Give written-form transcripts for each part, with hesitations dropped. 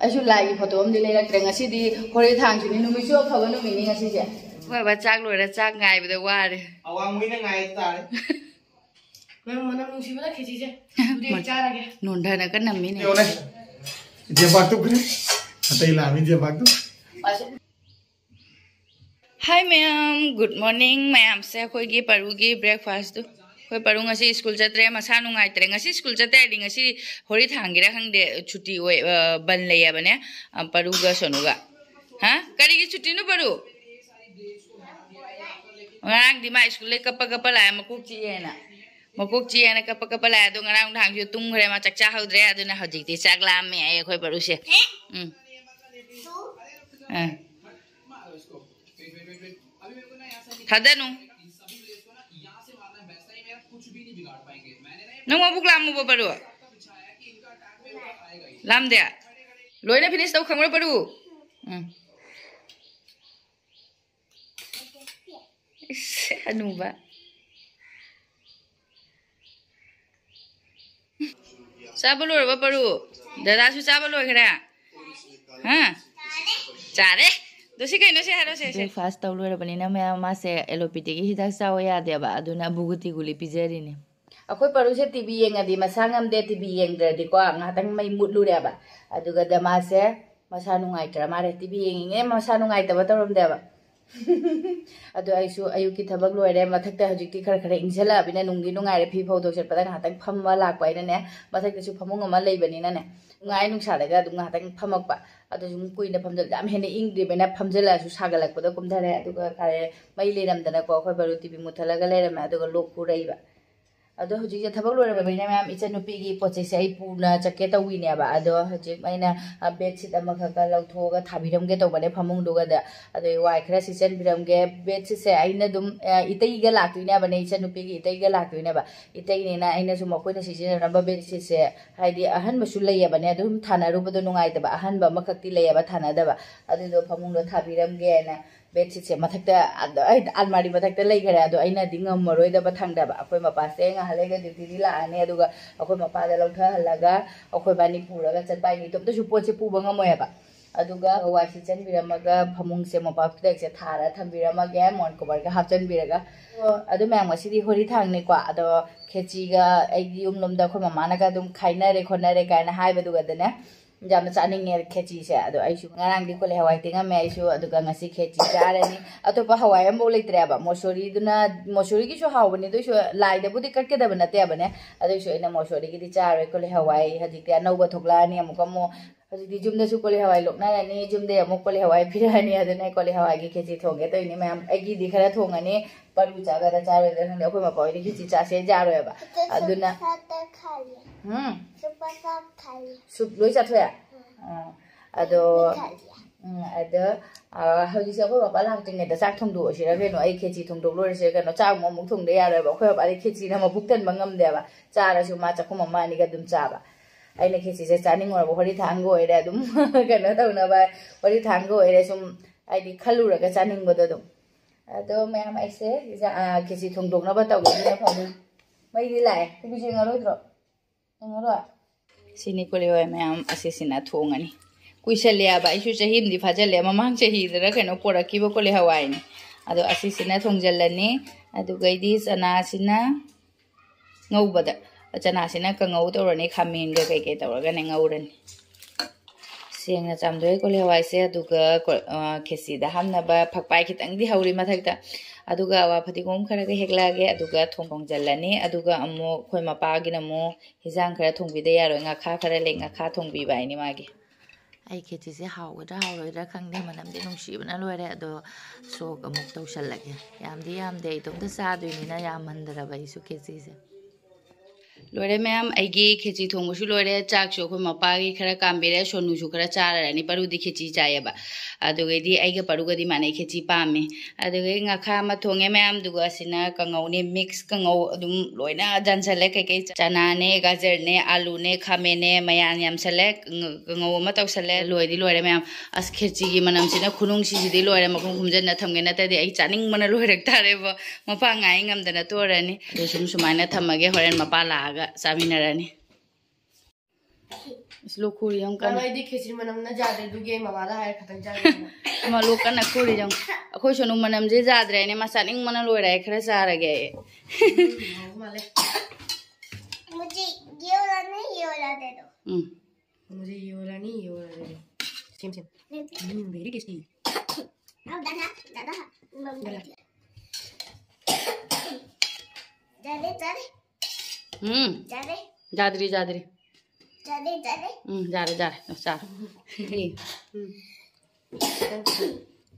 ꯑꯩꯁꯨ ꯂꯥꯏꯒꯤ ꯐꯣꯇꯣ ꯑꯃꯗꯤ ꯂꯩꯔꯛꯇ꯭ꯔꯦ ꯉꯁꯤꯗꯤ ꯍꯣꯔꯦꯟ ꯊꯥꯡꯁꯤꯗꯤ ꯅꯨꯃꯤꯠꯁꯨ ꯑꯐꯕ ꯅꯨꯃꯤꯠꯅꯤ ꯉꯁꯤꯁꯦ ꯍꯣꯏ ꯕꯥ ꯆꯥꯛ ꯂꯣꯏꯔ ꯆꯥꯛ ꯉꯥꯏꯕꯗ ꯋꯥꯔꯦ ꯑꯋꯥꯡꯃꯣꯏꯅ ꯉꯥꯏ ꯇꯥꯔꯦ ꯃꯦꯝ ꯃꯅꯝ ꯅꯨꯡꯁꯤꯕꯗ ꯈꯦꯆꯤꯁꯦ ꯑꯗꯨꯗꯤ ꯆꯥꯔꯒꯦ ꯅꯣꯟꯊꯅ ꯀꯟꯅ ꯅꯝꯃꯤꯅꯦ ꯖꯦꯕꯥꯛꯇꯨ ꯈꯔ ꯑꯇꯩ ꯂꯥꯛꯑꯃꯤ ꯖꯦꯕꯥꯛꯇꯨ hi ma'am good morning ma'am से अखोगी परुगी ब्रेकफास्ट तो कोई परू ngasi स्कूल चतरे मसा नुंगाइतरे ngasi स्कूल चते दी ngasi होरी थांगिरा खंगदे छुट्टी ओय बन लेया बने परुगा सोनुगा हां करी की छुट्टी नु परू ngarang di ma स्कूल ले कप लाय मकुक चिएना कप लाय दो ngarang थांग जु तुंग खरे मा चकचा हौद्रे अदुना हजिकति चाक लामे आय खोय परू से थादनु नंग मबुक लामु बपरु लाम दे लोइना फिनिश तौ खंगरो परू अनुबा चाबलो रे बपरु दादा सु चाबलो खरा हां चारे दोसी कइनो से हारो से ब्रेकफास्ट तौ लोरे बनिना मैं मासे एलोपैथी की हिदाक चाव यादेबा अदुना बुगुती गुली पिजरिने अखोय परुसे टीवी येंगदी मसांगम दे टीवी येंगद्रदि को ngahtang mai mutlureaba aduga damase masa nungaitra mare TV येंगिंगे masa nungaitaba toromdeba adu aisu ayuki thabak loire mathakta hajikti khara khara ingzela bina nungi nungaire phi phau dok pada ngahtang phamma lakpa ina ne mathakta su phamung ama leibani na ne ngai nungsa daga du ngahtang phamakpa adu jum kuina phamjal jam hene ingdi bena phamjala su sagalakpada kumthare aduga khare mai leramdana ko khoi baru tv muthalaga lerama aduga lokku reiba अदो हजिक थबक लोरब बइना ma'am इचन नुपी की पोचे से आई पूना चके तविने बा अदो हजिक मैना bedsheet अमखक लौथोगा थाबिरमगे तोबने फमुंग दुगा the अदो वाइ खरा सिचन बिरमगे बेडशीट से आइना दुम इतैगा लाक्तुइना बने इचन नुपी की इतैगा लाक्तुइना बा इतैनेना आइना सु मखोइना सिचन रबा बेडशीट से हाइदि अहन बसु लैया बने अदुम थाना रुबदो नुंगाइतबा अहन बा मखक्ति लैया बा थाना दबा अदो फमुंग दो थाबिरमगे ना बेडशीट से मथक्ता अलमारी मथक्ता लेखरे अदो अइना दिंगम मरोइदबा थांगदबा अखोय मपासे ngahalega duty laane aduga akhoi mapada lautha halaga akhoi bani puraga chatpai to su poche puba ngamoyaba aduga wasi chan biramaga phamung se mapa khidek se thara thambirama ge mon cover ga hapchan biraga adu mang masidi hori thangne kwa ado khechi ga aigi umlomda khoi mama na ga dum khaina re khona re kaina haiba duga dane jam chaning er khechi se ado aisu ngarang di kole hawai tinga me aisu aduga ngasi khechi jarani atopa hawai am bolai treba mosori duna mosori ki so hawbani do so lai da budi kakke da banate abane adu so ina mosori ki di chare kole hawai hajik ya nauba thokla ni amukam mo hajik di jumda su kole hawai lokna ni jumde amuk kole hawai phirani aduna kole hawai ki khechi thoge to ni ma'am agi di khara thongani paru chaga da chare da ne akoi ma poi di khechi cha se jaro ba aduna sup loi cha thoya ado ada hojise ko baba lakting da sak thongdo sira keno ai khechi thongdo lor se keno chak mo muk thongde yaro ba khoi ba khechi na ma buktan bangam de ba chara su ma chakum ma ni ga dum cha ba ai na khechi se chaning or ba hori thango ere dum keno tawna ba hori thango ere sum ai di khalura ga chaning bodo dum ado ma'am ai se khechi thongdo na ba taw ni na phamu mai di lai ti bi jeng aroi dro ngaro sini ko le ma'am asisina thongani kuisale ba isu chahim di phajale mamang chahi dra keno poraki bo ko le hawai ni ado asisina thongjalani adu gaidi chana sina ngaubada chana sina ka ngau torani khamin ga kai kai torga ne ngaurani sengna chamdoi ko le hawai se adu ga khesi da hamna ba phakpai khitang di hauri mathakta aduga wa phatigom khara ga heklage aduga thongjalani aduga ammo khoi mapa gi namo hijang khara thongbi de yaro nga kha khara le nga kha thongbi bai ni magi ai khechi se hawda hawroida khangde manam de nungsibna loire ado sok amuk tawsallage yamde itomda saduinina yamandra bai su khechi se लोरे ma'am आइगी खेची थोंगसु लोरे चाकसु खो मपागी खरा कामबेरे सोनुसु खरा चारारनि परुदी खेची चायबा अदुगैदी आइगा परुगदी माने खेची पामे अदुगै ngakha ma thonge ma'am दुगा सिना कंगौने mix कंगौ अदुम लोइना जानसले कई चना ने गाजर ने आलू ने खामे ने मयान यामसले कंगौ मा तौसले लोइदी लोरे मैम अस खेची gi manam sina khunung sidi लोरे मखुम खुमजन थमगे नतदि ai चानिंग mana लोइरक तारेबो Mopa ngai ngamdana torani दसुम सुमाइना थमगे होरेन Mopa लागा सामिनारानी Slow Korea young can I did kitchen when I'm not jaded to game of other hair cut. Malokan a Korea young. A question of Manam Zizadre and my son in Manalora, Cresara gay. Very tasty. Jadri, Jadri. Jar.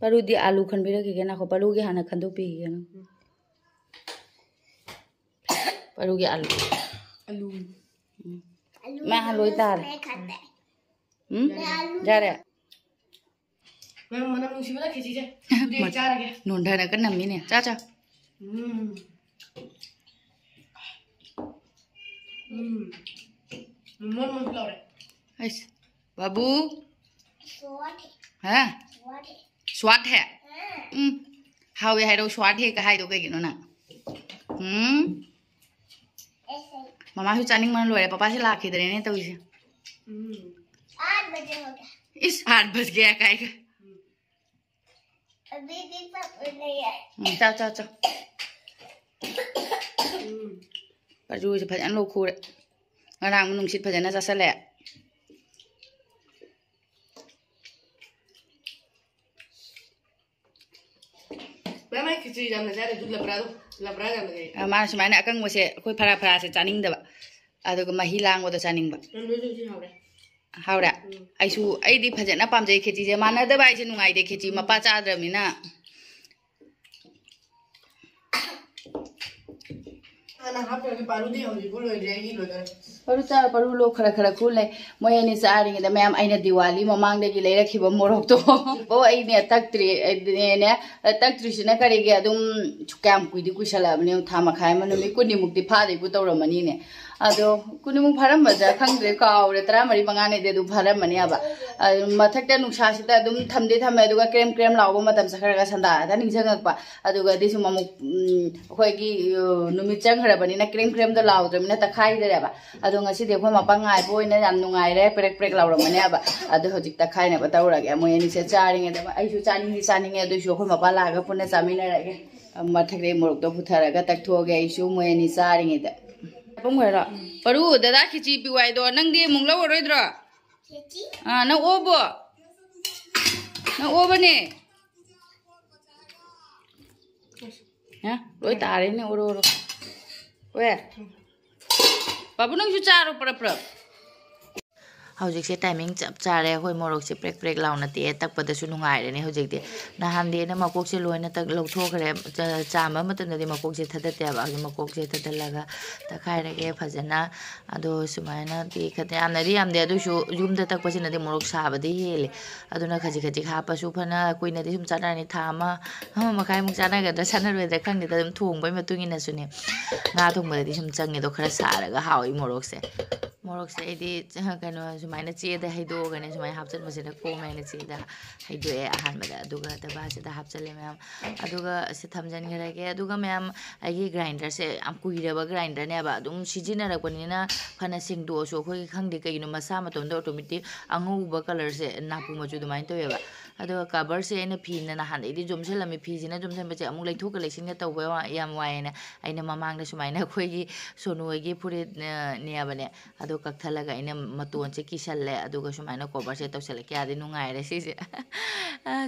Paru di alu kan bira kigena ko paru gi hana kan do pi gena. Paru gi alu. Ma haloi tar. Jare. Mana musibah khichi je. Dek jar gaya. Nonda na kan nammi ne. Cha. Mon flower. Ais. Babu. हाँ स्वाद है how ये है स्वाद है कहाँ है तो क्या किनो ना मामा ही चानिंग मन लोगे पापा से लाके दे रहे हैं तो इसे 8 बजे हो गया इस 8 बज गया काय का अभी भी पापा नहीं आए चल पर जो इसे भजन लोग खोरे ngana nung sit phajana cha sale Mama khichi jamna jare dud labra jamna gay ma smaina akang mo se khoi phara se chaning da ba adu ga mahi lang o da chaning ba hawra aisu ai di phajana pamjai khichi je mana da bai je nungai de khichi mapa cha dramina ana hapya ke paru di hoji bul hoji ai lo da paru lo khara khule moi ani sari da ma'am aina diwali mamang da gi leira khiba morok to bo ai ne taktri sina kare ge adum chukam kuidi kusala bne thama khai manumi kuni mukti phade bu tawramani ne ado kuni muk pharam baja khangre kaure tara mari mangane de du pharam mani aba mathakta nuksa sita adum thamde thame aduga krem lawo matam sakhara ga sanda da ningjang pa aduga disu mamuk khoi gi numi chang hara bani na krem da lawo dramina ta khai de ba ado ngasi de khoi mapa ngai boina yam nungai re prek lawramani aba ado hojik ta khai na ba tawra ge moi ani se charing e da ai su chaning e adu su khoi mapa la ga puna chamina ra ge mathakre morok to puthara ga tak tho ge ai su moi ani charing e da Pungwera. Paru dada khichi piwai do nang di mung law roi dro. Khichi? Na obo. Na obo ne. Ha? Roi tare ne oro. We. Babu nang chu charo pra. Hojik se timing chap chare hoi morok se prek launa ti tak pada su nungai re ne hojik de na han de na makok se loina tak lok tho khare chama matan de makok se thada te ba makok se thada laga ta khai re ge phajana ado sumaina ti khate amna ri am de adu su yum da tak pasina de morok sa ba de hele aduna khaji ha pa su phana koina de sum chana ni thama ha makai muk chana ga da chana re da khang de da thung bai matung ina su ne nga thung ba de sum chang ne do khara sa ra ga hawi morok se edi kano sumaina che da haido ga ne sumai hapchan masina ko mai ne che da haido e ahan ma da aduga ta ba se da hapchale ma'am aduga se thamjan gira ge aduga ma'am agi grinder se am kuira ba grinder ne ba dum sijina ra pani na phana sing do so khoi khang de kai no masa ma ton do automatic angu ba color se na pu ma chu dumai to ba aduga cover se ne phi na han edi jom se lami phi jina jom se ba che amuk lai thuk lai sin ga taw ba yam wai na aina mamang da sumaina khoi gi sonu gi pure ne ba ne adu kakthalaga ina maton che kisalle aduga sumaina cover se tawsale kya de nungai re si se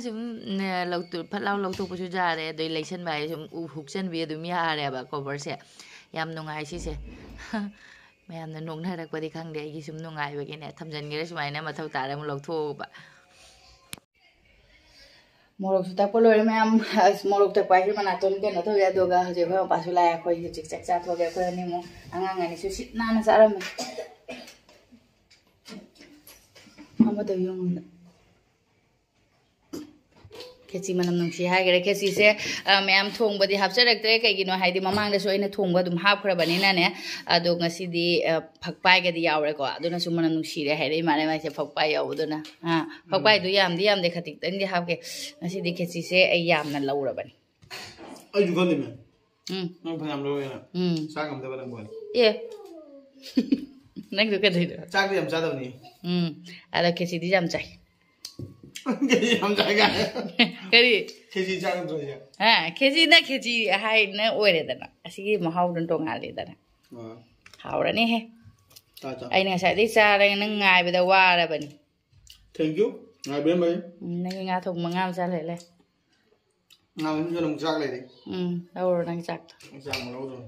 sum lautu phalau lautu pu su jare doi leisan bai sum huksan bi du mi are ba cover se yam nungai si se mayam na nong na rak padi khang de gi sum nungai ba gi ne thamjan gi re sumaina mathau tare mu lautu ba morok su tak polo mayam morok tak pai mana ton ke na tho ya doga je kho pa su la khoi chik chak cha tho ge kho ni mo angang ani su sit na na saram ama da yung keci manam nungsi ha gere keci se mayam thong badi hapcharak tre kai gino haidi mamang da so ina thong ba dum hap khra bani na ne ado ngasi di phakpai ga di yaure ko aduna su manam nungsi re haidai mane mai se phakpai yaw duna ha phakpai du yam de khatik tang di hap ke ngasi di keci se ai yam na laura bani ai ju gole me nang phanam lo ya sa kam da ba dang bol e นั่นคือกันเลย จ้างที่ยำจ้าตัวนี้ อะไรเคซีที่จำใจ เคซียำจ้ากัน ก็ดี เคซีจ้างตัวนี้ เคซีน่ะเคซีให้น่ะโอ้ยเลยแต่น่ะสิ่งมาหาวันตรงงานเลยแต่น่ะหาวันนี้เฮ้ไอ้เนี่ยใส่ที่ซาอะไรนั่งง่ายไปแต่ว่าอะไรแบบนี้ thank you ง่ายเป็นไหม นั่งงานถูกมางามซะเลยง่ายมันจะลงจากเลยดิ เรานั่งจัก จากมาแล้วจ้ะ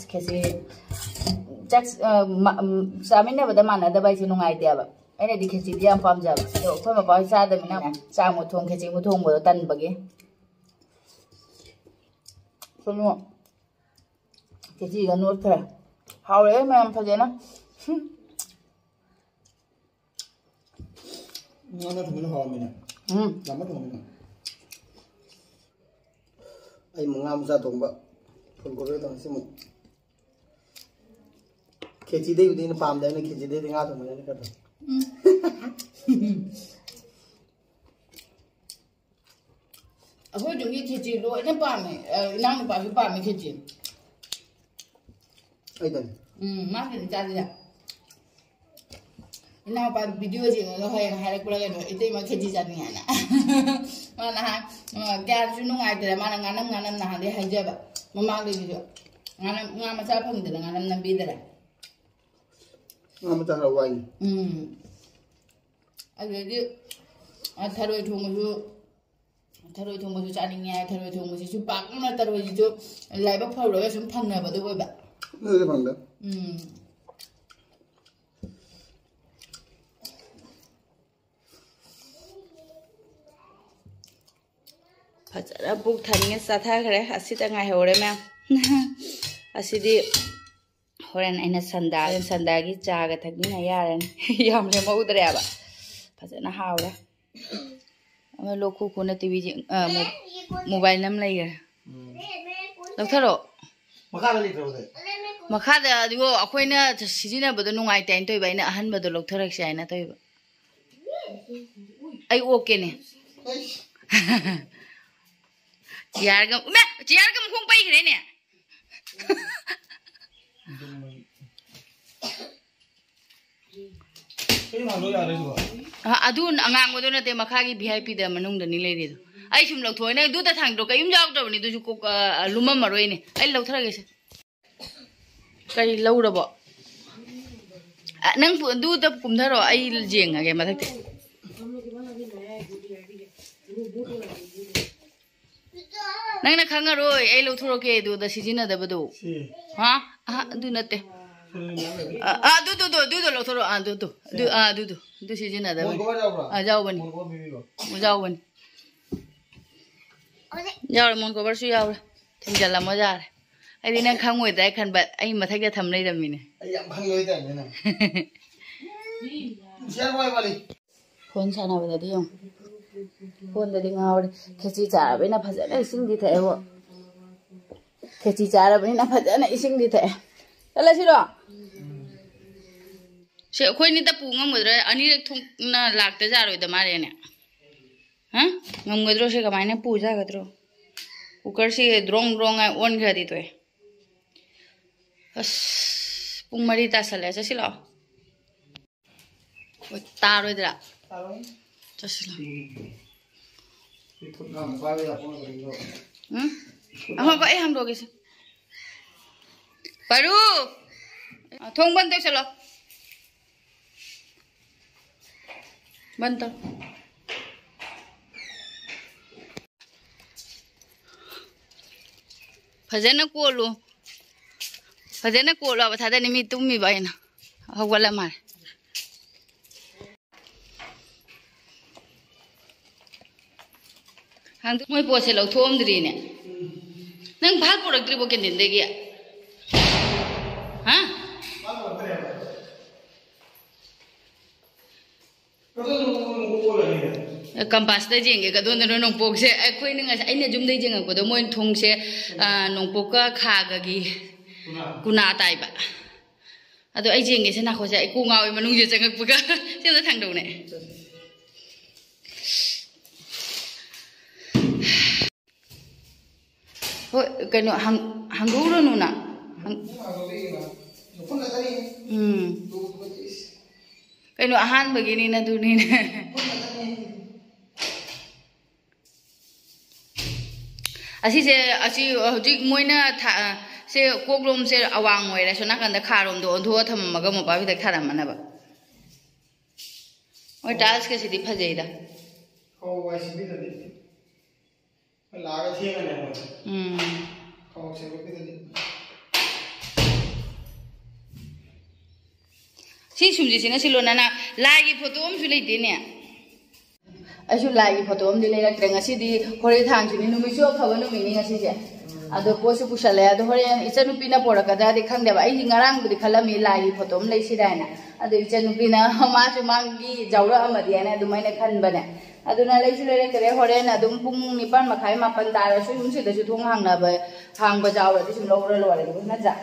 เคซีจักสามีเนี่ยแบบมันแต่ใบชิ้นนุ่งไอเดียแบบไอ้เนี่ยดิเคซีที่ยังพร้อมจะเดี๋ยวค่อยมาบอกซาแต่ไม่น่าซาหมดทงเคซีหมดทงหมดตันบักกี้สนุกเคซีกันนวดแค่หาเลยแม่พอใจนะงั้นเราทำมันหอมไหมเนี่ยทำมันหอมไหมไอ้มึงงามซาตรงบะคนก็เลยต้องสิมึงเคจีได้อยู่ที่นี่ฟาร์มได้เนี่ยเคจีได้ที่งาตรงนี้นะครับအခုတို့ကြီးခေကြီးလို့အဲ့ပါမယ်နောင်ပါပြပါမယ်ခေကြီး ไอ้เด็กမကင်ကြားကြနောက်ပါဗီဒီယိုကြီးတော့ဟဲ့ဟာလည်းကိုလည်းတော့အတိတ်မှာခေကြီးစားနေရတာဟောလားကြာကျွန်းငါတယ်မငါနမ်နာလေဟိုင်ကြပါမမလေးကြီးတော့ငါမစားဖုံးတယ်ငါနမ်ပြီးတယ်ငါမစားတော့ဝိုင်းအဲ့ဒီထရွေထုံမှုထရွေထုံမှုချာနေငယ်ထရွေထုံမှုချူပါကနထရွေကြီးတို့လိုက်ဘဖောက်လို့ရစဖန်နေပါတော့ပဲนี่จะฟังเด้อพอจะรับบุกทันเงี้ยสัตว์ท่าอะไรอาศิตยังไงเหรอแม่อาศิดีฮอรันไอ้นั่นสันดากิจากัทักนี่นายารันยามเลยมาอุดเรียบพอจะน่าหาวเลยเอาลูกคู่คนในทีวีโมบายน้ำอะไรกันแล้วถ้าเรามาฆ่าอะไรกันเลยมาฆ่าแต่ดูว่าเอาคนเนี่ยสิ่งนี้แบบนุ่งไอแต่งตัวไปเนี่ยหันมาดูลูกเท่าไรใช่นะตัวแบบไอ้โอเคเนี่ยจีอาร์ก็แม่จีอาร์ก็มันคงไปแค่เนี่ยอะดูงานก็ดูนะเต็มมาฆ่ากี่ VIP เดี๋ยวมันนุ่งเดี๋ยวนี้เลยดิไอ้ชุมลูกถอยเนี่ยดูแต่ทางตรงก็ยุ่งยากตัวนี้ดูชุกลุ่มมาเลยเนี่ยไอ้ลูกเท่าไรกันใช่ไอ้ลูกระบบนั่งดูแต่กุมเท่าไรไอ้เจียงอะแกมาทักเตะนั่งนักขังกันเลยไอ้ลูกทุรกีดูแต่สิ่งนั้นเดี๋ยวดูฮะดูนั่นเตะดูลูกทุรดูสิ่งนั้นเดี๋ยวเจ้าวันเจ้าวันยาวเลยมันก็บริสุทธิ์ยาวเลยถึงจะละมั่วจ้าเลยไอ้ที่นั่งข้างหัวใจขันแบบไอ้มาทักจะทำอะไรดำมิเนี่ยไอ้ยังพังเลยแต่เนี่ยนะเชื่อไว้มาดิคนชนะไปแต่ที่ยงคนแต่ที่เงาเลยแค่จีจ่าไปนะพัฒนาสิ่งที่แท้วะแค่จีจ่าไปนะพัฒนาสิ่งที่แท้อะไรสิหรอเชื่อคนนี้ตะปูงงหมดเลยอันนี้ทุ่งน่าหลักแต่จ่าเลยแต่มาเลยเนี่ยฮะงงหมดเลยใช่กับไม้เนี่ยปูจ่ากันตัวกูเกิดสิร้องไงอ้วนแค่ดีตัวปุ่มมาดีตาสลายจะสิหรอตาเลยเดี๋ยวจะสิหรอเอาไปทำดูกี่สิปารูทงบันเตอร์สิหรอบันเตอร์พะเจนกูรู้พะเจนกูรู้ว่าถ้าได้นี่มีตุ้มมีใบนะเอาวันละมาหางไม่ปวดเสียเราท่วมดีเนี่ยนั่งพักปวดกรีบกินดินเดียฮะกัมปัสได้จริงก็โดนน้องปกเสียไอ้คุยนึงไอ้เนี่ยจุ่มได้จริงก็โดนมวยทงเสียน้องปกก็ขากี่กูน่าตายปะอะตัวไอ้จริงไงฉันน่าขอใจไอ้กูเงาไอ้มันนุ่งอยู่จังก็ปกก็ฉันจะทางดูเนี่ยค Hoi, kano hanguro nuna. Kano ahan begini na dunin. Asi hojik moina se koglom se awang moira so nakanda kharom do ondho thammaga mo ba bi da khara manaba. Oi tiles ke sidi phajei da. Oh, why she did it? Laga thiega ne mo. Oh, se ko bidali. Si sumji sina silona na lagi photo am su leite ne. Asu lagi photo am di le rak ngasi di hore thang sini numi so khaba numi ni ngasi je. Ado posu pusale ado hore ichanu pina poraka da de khang deba ai ngarang budi khalami lagi photo am leisi dana. Ado ichanu pina ma su mangi jawra amadi ana adu maina khan bane. Aduna leisi le kare hore na dum pung nipan makhai mapan tara su yum se da su thong hang na ba hang ba jawra di sum lowra lo le na ja.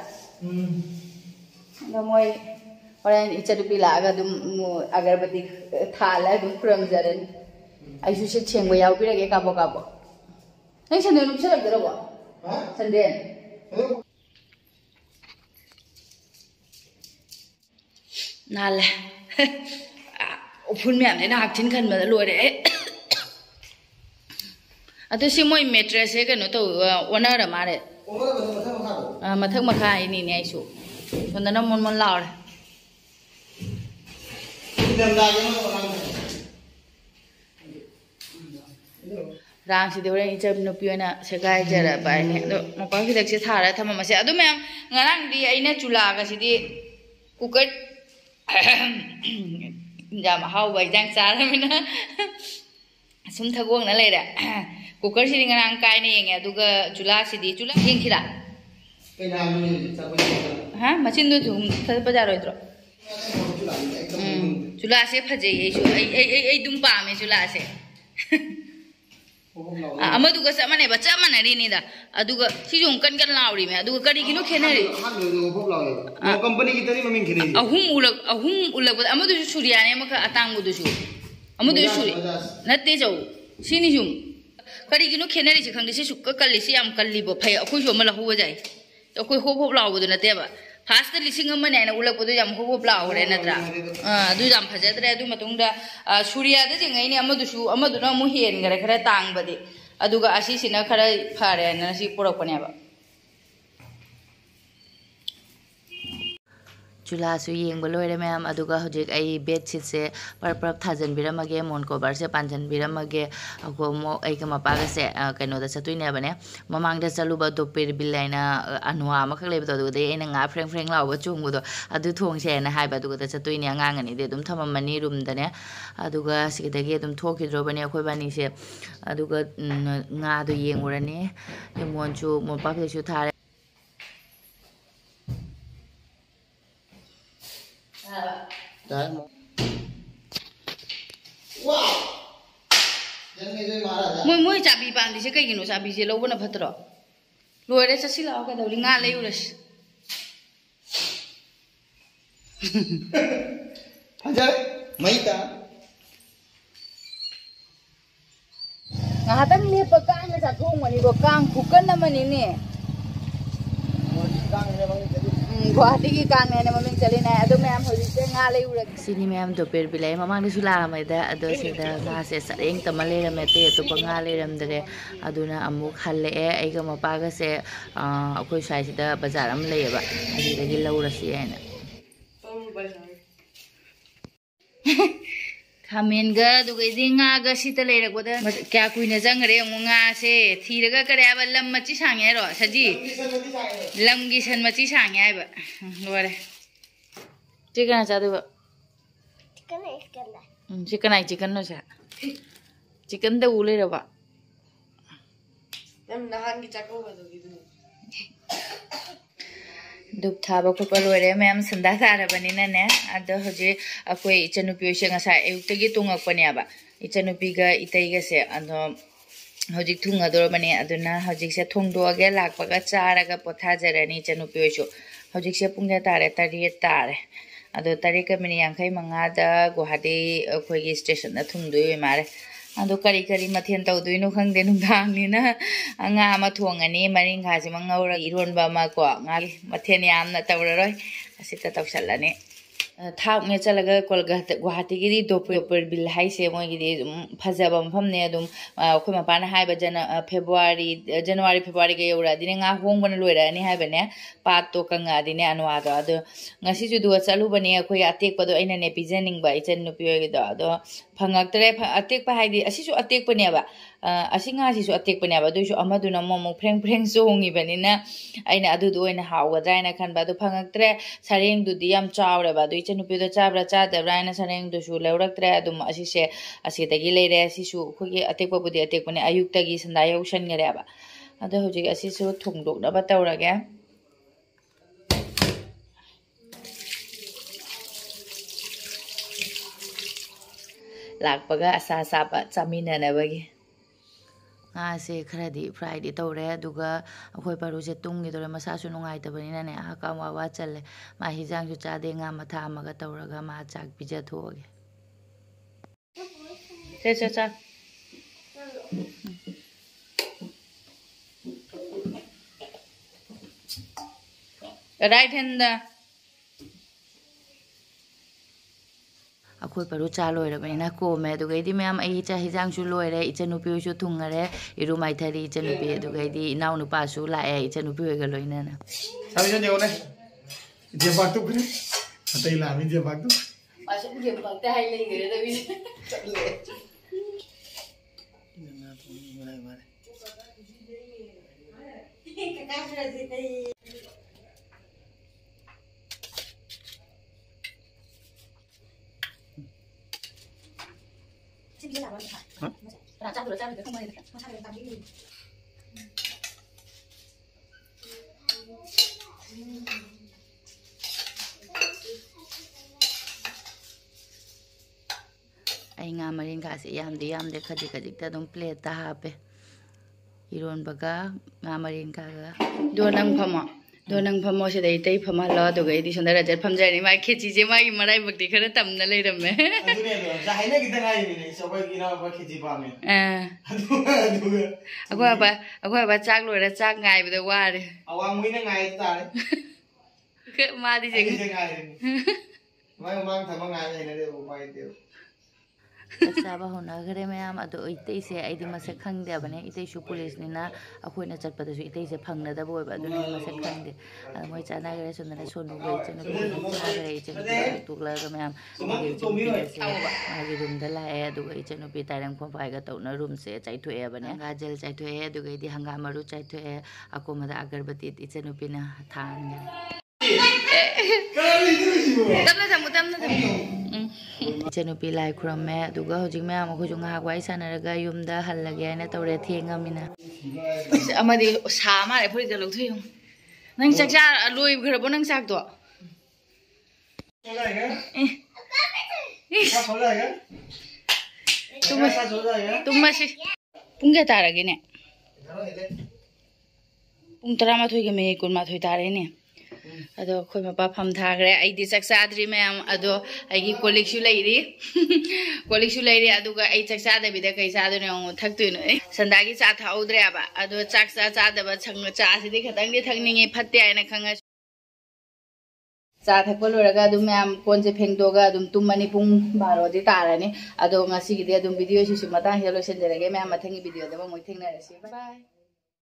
Na moi hore ichanu pila aga dum agarbati thala dum pram jaran. Ai su se chengba yaw pi ge kabo kabo. Nang sande num selak dero ba? Ha? Sande. Nala. Phun mẹ này nó học chín khăn mà lùi đấy. À tôi xin mỗi mattress cái nó tôi owner là mà đấy. À mà thắc mà khai này này số. Còn nó mòn lao đấy. Rang si dewa yang icap no piona sekai jara baik ni. Mau kau kita sih thara thama masih. Aduh memang ngarang di ini cula kasih di cooker. Jam hau bay jang cara mina. Sum thagong na leh dah. Cooker sih ngarang kai ni yang aduh ke cula sih di cula yang kira. Hah macam tu tu thada pajaro itu. Cula sih pajai itu. Ay dumpa me cula sih. Ama duga sama ne baca mana ri ni da aduga si jong kan lauri me aduga kari kino khenari company ki tari maming khene ahum ulak ama du surya ne maka atang du su ama du suri natte jau sini jum kari kino khenari si khangdi si sukka kalli si am kalli bo phai akoi so mala huwa jai akoi hop lawo du natte ba first lising ama ne na ulak du jam hop lawo re natra du jam phajadre du matungda surya da jingai ni ama du su ama du na mu hen ngara khara tang badi aduga asi sina khara phare na si porak pane ba chula su yeng boloi re ma'am aduga hojik ai bed sheet se par thajan biramage mon cover se panjan biramage ako mo ai kama paga se kaino da chatui ne bane mamang da chalu ba do per bilaina anwa ma khale ba do de ina nga freng law ba chung do adu thong se na hai ba du da chatui ne nga ngani de dum thama mani room da ne aduga sigidage dum thokidro bane khoi bani se aduga nga do yeng urani mon chu mon pa phe chu thare Moi cabi pandi se kai gino cabi se lo bona phatro loire sa sila ka dawli nga lay uras hajar maita ngahatang le pakang na sa thong mani go kang phukan na mani ne Guwahati ki kang ne maming chali na ado ma'am hoji se nga lay urak sini ma'am do per bilai mamang de sula mai da ado se da nga se sareng tamale ra mete to pa le ram dare aduna amuk halle e ai ga mapa ga se akoi sai se da bazar am le ba adi da gi laura si ena Kamen ga du ga di nga ga sita le rak boda kya kuina jang re nga se thira ga kare ba lam machi sang ro saji lam gi san machi sang ai ba lore chicken cha du ba chicken no cha chicken da ule ra ba Nam nahan ki chako ba do gidu Dup thaba khopa loire ma'am sanda thara bani na ne ado hoje akoi ichanupi se ngasa eukta gi tungak pani aba ichanupi ga itai ga se ado hojik thunga dor bani aduna hojik se thongdo age lakpa ga chara ga potha jarani ichanupi oisu hojik se pungya tare tare ado tare ka mini yankhai manga da Guwahati akoi gi station na thungdoi mare ꯑꯗꯣ ꯀꯔꯤ ꯀꯔꯤ ꯃꯊꯦꯜ ꯇꯧꯗꯣꯏꯅꯣ ꯈꯪꯗꯦ ꯅꯨꯡꯗꯥꯡꯅꯤꯅ ꯉꯥ ꯑꯃ ꯊꯣꯡꯉꯅꯤ ꯃꯔꯤꯡꯈꯥꯁꯤꯃ ꯉꯧꯔꯒ ꯏꯔꯣꯟꯕ ꯑꯃ ꯀꯣ ꯉꯥ ꯃꯊꯦꯜ ꯌꯥꯝꯅ ꯇꯧꯔꯔꯣꯏ ꯑꯁꯤꯇ ꯇꯧꯁꯜꯂꯅꯤ ꯊꯥꯛ ꯃꯦꯠꯆꯜꯂꯒ ꯒꯨꯋꯥꯍꯥꯇꯤꯒꯤꯗꯤ ꯗꯣꯄꯔ ꯕꯤꯜ ꯍꯥꯏꯁꯦ ꯃꯣꯏꯒꯤꯗꯤ ꯑꯗꯨꯝ ꯐꯖꯕ ꯃꯐꯝꯅꯦ ꯑꯗꯨꯝ ꯑꯩꯈꯣꯏ ꯃꯄꯥꯅ ꯍꯥꯏꯕ ꯖꯅꯋꯥꯔꯤ ꯐꯦꯕꯋꯥꯔꯤꯒ ꯌꯧꯔꯛꯑꯗꯤꯅꯦ ꯉꯥ ꯍꯣꯡꯕꯅ ꯂꯣꯏꯔꯛꯑꯅꯤ ꯍꯥꯏꯕꯅꯦ ꯄꯥꯠꯇꯣ ꯀꯪꯉꯛꯑꯗꯤꯅꯦ ꯑꯅꯋꯥꯗꯣ ꯑꯗꯣ ꯉꯁꯤꯁꯨ ꯑꯗꯨꯒ ꯆꯠꯂꯨꯕꯅꯦ ꯑꯩꯈꯣꯏ ꯑꯇꯦꯛꯄꯗꯣ ꯑꯩꯅꯅꯦ ꯄꯤꯖꯅꯤꯡꯕ ꯏꯆꯟ ꯅꯨꯄꯤ ꯍꯣꯏꯒꯤꯗꯣ ꯑꯗꯣ ꯐꯪꯉꯛꯇ꯭ꯔꯦ ꯑꯇꯦꯛꯄ ꯍꯥꯏꯗꯤ ꯑꯁꯤꯁꯨ ꯑꯇꯦꯛꯄꯅꯦꯕ ꯑꯁꯤ ꯉꯥꯁꯤꯁꯨ ꯑꯇꯦꯛꯄꯅꯦꯕ ꯑꯗꯨꯏꯁꯨ ꯑꯃꯗꯨꯅ ꯑꯃꯨꯛ ꯐ꯭ꯔꯦꯡ ꯐ꯭ꯔꯦꯡ ꯆꯣꯡꯉꯤꯕꯅꯤꯅ ꯑꯩꯅ ꯑꯗꯨꯗꯣ ꯑꯣꯏꯅ ꯍꯥꯎꯒꯗ꯭ꯔꯥ ꯍꯥꯏꯅ ꯈꯟꯕ ꯑꯗꯨ ꯐꯪꯉꯛꯇ꯭ꯔꯦ ꯁꯔꯦꯡꯗꯨꯗꯤ ꯌꯥꯝ ꯆꯥꯎꯔꯦꯕ ꯑꯗꯨ ꯏꯆꯟ ꯅꯨꯄꯤꯗꯣ ꯆꯥꯕ꯭ꯔꯥ ꯆꯥꯗꯕ꯭ꯔꯥ ꯍꯥꯏꯅ ꯁꯔꯦꯡꯗꯨꯁꯨ ꯂꯧꯔꯛꯇ꯭ꯔꯦ ꯑꯗꯨꯝ ꯑꯁꯤꯁꯦ ꯑꯁꯤꯗꯒꯤ ꯂꯩꯔꯦ ꯁꯤꯁꯨ ꯑꯩꯈꯣꯏꯒꯤ ꯑꯇꯦꯛꯄꯕꯨꯗꯤ ꯑꯇꯦꯛꯄꯅꯦ ꯑꯌꯨꯛꯇꯒꯤ ꯁꯟꯗꯥ ꯌꯧꯁꯟꯈꯔꯦꯕ ꯑꯗꯣ ꯍꯧꯖꯤꯛ ꯑꯁꯤꯁꯨ ꯊꯣꯡꯗꯣꯛꯅꯕ ꯇꯧꯔꯒꯦ ꯂꯥꯛꯄꯒ ꯑꯁꯥ ꯆꯥꯕ ꯆꯥꯃꯤꯟꯅꯅꯕꯒꯤ ꯉꯥꯁꯦ ꯈꯔꯗꯤ ꯐ꯭ꯔꯥꯏꯗꯤ ꯇꯧꯔꯦ ꯑꯗꯨꯒ ꯑꯩꯈꯣꯏ ꯄꯥꯔꯨꯁꯦ ꯇꯨꯝꯈꯤꯗꯧꯔꯦ ꯃꯁꯥꯁꯨ ꯅꯨꯡꯉꯥꯏꯇꯕꯅꯤꯅꯅꯦ ꯍꯛꯀꯥꯝ ꯋꯥ ꯆꯜꯂꯦ ꯃꯥ ꯍꯤꯟꯖꯥꯡꯁꯨ ꯆꯥꯗꯦ ꯉꯥ ꯃꯊꯥ ꯑꯃꯒ ꯇꯧꯔꯒ ꯃꯥ ꯆꯥꯛ ꯄꯤꯖꯊꯣꯛꯑꯒꯦ ꯆꯥ right hand ꯑꯩꯈꯣꯏ ꯄꯔꯨ ꯆꯥ ꯂꯣꯏꯔꯕꯅꯤꯅ ꯀꯣꯝꯃꯦ ꯑꯗꯨꯒꯩꯗꯤ ꯃꯌꯥꯝ ꯑꯩ ꯍꯤꯟꯖꯥꯡꯁꯨ ꯂꯣꯏꯔꯦ ꯏꯆꯟꯅꯨꯄꯤ ꯍꯣꯏꯁꯨ ꯊꯨꯡꯉꯔꯦ ꯏꯔꯨ ꯃꯥꯏꯊꯔꯤ ꯏꯆꯟꯅꯨꯄꯤ ꯑꯗꯨꯒꯩꯗꯤ ꯏꯅꯥꯎꯅꯨꯄꯥꯁꯨ ꯂꯥꯛꯑꯦ ꯏꯆꯟꯅꯨꯄꯤ ꯍꯣꯏꯒ ꯂꯣꯏꯅꯅ 사위전 되오네. 제박도 그래. 어때 라미 제박도. 맛이 제박도 할 얘기를 해. ꯑꯩ ꯉꯥ ꯃꯔꯤꯡꯈꯥꯁꯦ ꯌꯥꯝꯗꯦ ꯈꯖꯤꯛꯇ ꯑꯗꯨꯝ ꯄ꯭ꯂꯦꯠꯇ ꯍꯥꯞꯄꯦ ꯏꯔꯣꯟꯕꯒ ꯉꯥ ꯃꯔꯤꯡꯈꯥꯒ ꯗꯣ ꯅꯪ ꯐꯝꯃꯣ ꯁꯤꯗ ꯏꯇꯩ ꯐꯝꯍꯜꯂꯣ ꯑꯗꯨꯒ ꯑꯩꯗꯤ ꯁꯣꯝꯗ ꯔꯖꯠ ꯐꯝꯖꯔꯅꯤ ꯃꯥꯒꯤ ꯈꯦꯆꯤꯁꯦ ꯃꯥꯒꯤ ꯃꯔꯥꯏꯕꯛꯇꯤ ꯈꯔ ꯇꯝꯅ ꯂꯩꯔꯝꯃꯦ ꯑꯗꯨꯅꯦ ꯖꯥꯍꯩꯅ ꯈꯤꯇꯪ ꯍꯥꯏꯕꯅꯦ ꯑꯩꯈꯣꯏꯒꯤ ꯏꯅꯥꯎꯄꯥ ꯈꯦꯆꯤ ꯄꯥꯝꯃꯦ ꯑꯩꯈꯣꯏ ꯕꯥ ꯆꯥꯛ ꯂꯣꯏꯔ ꯆꯥꯛ ꯉꯥꯏꯕꯗ ꯋꯥꯔꯦ ꯑꯋꯥꯡꯃꯣꯏꯅ ꯉꯥꯏꯕ ꯇꯥꯔꯦ ꯃꯥꯗꯤ ꯉꯥꯏꯔꯦ ꯃꯥꯏ ꯃꯃꯥꯡ ꯊꯝꯃ ꯉꯥꯏꯕ ꯍꯩꯅꯗꯦ ꯎꯄꯥꯏ ꯂꯩꯇꯦ ꯆꯥꯛ ꯆꯥꯕ ꯍꯧꯅꯈ꯭ꯔꯦ ꯃꯌꯥꯝ ꯑꯗꯣ ꯏꯇꯩꯁꯦ ꯑꯩꯗꯤ ꯃꯁꯛ ꯈꯪꯗꯦꯕꯅꯦ ꯏꯇꯩꯁꯨ ꯄꯨꯂꯤꯁꯅꯤꯅ ꯑꯩꯈꯣꯏꯅ ꯆꯠꯄꯗꯁꯨ ꯏꯇꯩꯁꯦ ꯐꯪꯅꯗꯕ ꯑꯣꯏꯕ ꯑꯗꯨꯅ ꯃꯁꯛ ꯈꯪꯗꯦ ꯑꯗ ꯃꯣꯏ ꯆꯥꯟꯅꯈ꯭ꯔꯦ ꯁꯣꯝꯗꯅ ꯁꯣꯅꯨꯒ ꯏꯆꯟꯅꯨꯄꯤꯒ ꯆꯥꯈ꯭ꯔꯦ ꯏꯆꯟꯅꯨꯄꯤ ꯇꯣꯛꯂꯒ ꯃꯌꯥꯝ ꯏꯆꯟꯅꯨꯄꯤꯒꯁꯦ ꯃꯥꯒꯤ ꯔꯨꯝꯗ ꯂꯥꯛꯑꯦ ꯑꯗꯨꯒ ꯏꯆꯟꯅꯨꯄꯤ ꯇꯥꯏꯔꯪ ꯐꯝꯐꯥꯏꯒ ꯇꯧꯅ ꯔꯨꯝꯁꯦ ꯆꯥꯏꯊꯣꯛꯑꯦꯕꯅꯦ ꯍꯪꯒꯥꯖꯜ ꯆꯥꯏꯊꯣꯛꯑꯦ ꯑꯗꯨꯒꯩꯗꯤ ꯍꯪꯒꯥꯝ ꯃꯔꯨ ꯆꯥꯏꯊꯣꯛꯑꯦ ꯑꯀꯣꯝꯕꯗ ꯑꯒꯔꯕꯇꯤ ꯏꯆꯟꯅꯨꯄꯤꯅ ꯊꯥꯟꯈ꯭ꯔꯦ ꯇꯞꯅ ꯊꯝꯃꯨ 이제누피 ꯂꯥꯏ ꯈꯨꯔꯝꯃꯦ ꯑꯗꯨꯒ ꯍꯧꯖꯤꯛ ꯃꯌꯥꯝ ꯑꯩꯈꯣꯏꯁꯨ ꯉꯥꯏꯍꯥꯛ ꯋꯥꯔꯤ ꯁꯥꯟꯅꯔꯒ ꯌꯨꯝꯗ ꯍꯜꯂꯒꯦ ꯍꯥꯏꯅ ꯇꯧꯔꯦ ꯊꯦꯡꯉꯃꯤꯅ ꯑꯃꯗꯤ ꯁꯥ ꯃꯥꯜꯂꯦ ꯐꯨꯔꯤꯠꯇ ꯂꯧꯊꯣꯛꯌꯨ ꯅꯪ ꯆꯥꯛ ꯆꯥ ꯂꯣꯏꯈ꯭ꯔꯕꯣ ꯅꯪ ꯆꯥꯛꯇꯣ ꯇꯨꯝꯃꯁꯤ ꯄꯨꯡ ꯀꯌꯥ ꯇꯥꯔꯒꯦꯅꯦ ꯄꯨꯡ 11:12 ꯇꯥꯔꯦꯅꯦ ꯑꯗꯣ ꯑꯩꯈꯣꯏ ꯃꯄꯥ ꯐꯝ ꯊꯥꯈ꯭ꯔꯦ ꯑꯩꯗꯤ ꯆꯥꯛ ꯆꯥꯗ꯭ꯔꯤ ꯃꯌꯥꯝ ꯑꯗꯣ ꯑꯩꯒꯤ ꯀꯣꯂꯤꯛꯁꯨ ꯂꯩꯔꯤ ꯑꯗꯨꯒ ꯑꯩ ꯆꯥꯛ ꯆꯥꯗꯕꯤꯗ ꯀꯩ ꯆꯥꯗꯣꯏꯅꯣ ꯑꯃꯨꯛ ꯊꯛꯇꯣꯏꯅꯣ ꯁꯟꯗꯥꯒꯤ ꯆꯥ ꯊꯛꯍꯧꯗ꯭ꯔꯦꯕ ꯑꯗꯣ ꯆꯥꯛ ꯆꯥꯗꯕ ꯆꯥꯁꯤꯗꯤ ꯈꯤꯇꯪꯗꯤ ꯊꯛꯅꯤꯡꯉꯤ ꯐꯠꯇꯦ ꯍꯥꯏꯅ ꯈꯪꯉꯁꯨ ꯆꯥ ꯊꯛꯄ ꯂꯣꯏꯔꯒ ꯑꯗꯨꯝ ꯃꯌꯥꯝ ꯀꯣꯟꯁꯦ ꯐꯦꯡꯗꯣꯛꯑꯒ ꯑꯗꯨꯝ ꯇꯨꯝꯃꯅꯤ ꯄꯨꯡ 12ꯗꯤ ꯇꯥꯔꯅꯤ ꯑꯗꯣ ꯉꯁꯤꯒꯤꯗꯤ ꯑꯗꯨꯝ ꯚꯤꯗꯤꯑꯣꯁꯤꯁꯨ ꯃꯇꯥꯡꯁꯤꯗ ꯂꯣꯏꯁꯤꯟꯖꯔꯒꯦ ꯃꯌꯥꯝ ꯃꯊꯪꯒꯤ ꯚꯤꯗꯤꯑꯣꯗ ꯑꯃꯨꯛ ꯊꯦꯡꯅꯔꯁꯤ ꯕꯥꯏ